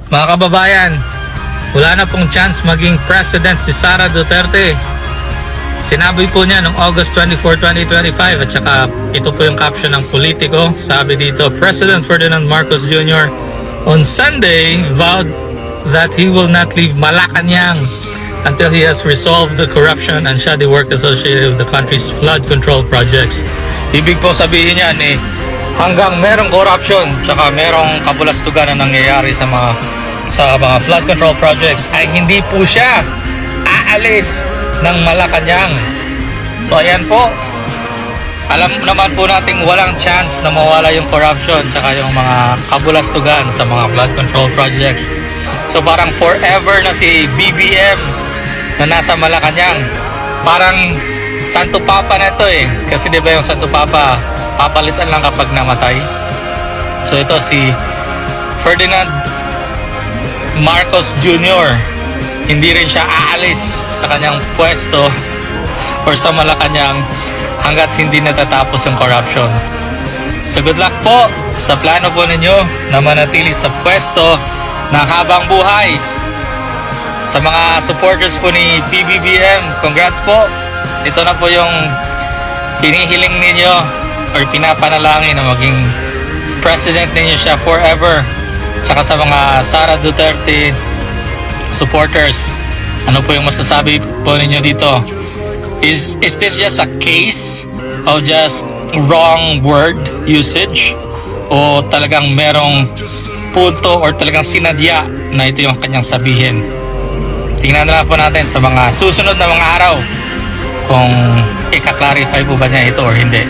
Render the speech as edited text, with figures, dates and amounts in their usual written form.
Mga kababayan, wala na pong chance maging president si Sara Duterte. Sinabi po niya noong August 24, 2025 at saka ito po yung caption ng Politico. Sabi dito, President Ferdinand Marcos Jr. on Sunday vowed that he will not leave Malacanang until he has resolved the corruption and shoddy work associated with the country's flood control projects. Ibig po sabihin niyan hanggang merong corruption tsaka merong kabulastugan na nangyayari sa mga flood control projects ay hindi po siya aalis ng Malacanang. So ayan po, alam naman po nating walang chance na mawala yung corruption tsaka yung mga kabulastugan sa mga flood control projects. So parang forever na si BBM na nasa Malacanang. Parang Santo Papa na ito kasi di ba yung Santo Papa papalitan lang kapag namatay. So ito si Ferdinand Marcos Jr. hindi rin siya aalis sa kanyang pwesto or sa Malacanang hanggat hindi natatapos yung corruption. So good luck po sa plano po ninyo na manatili sa pwesto ng habang buhay. Sa mga supporters po ni PBBM, congrats po. Ito na po yung hinihiling ninyo or pinapanalangin na maging president ninyo siya forever. Tsaka sa mga Sara Duterte supporters, ano po yung masasabi po ninyo dito? Is this just a case of just wrong word usage? O talagang merong punto or talagang sinadya na ito yung kanyang sabihin? Tingnan na lang po natin sa mga susunod na mga araw kung ika-clarify po ba niya ito or hindi.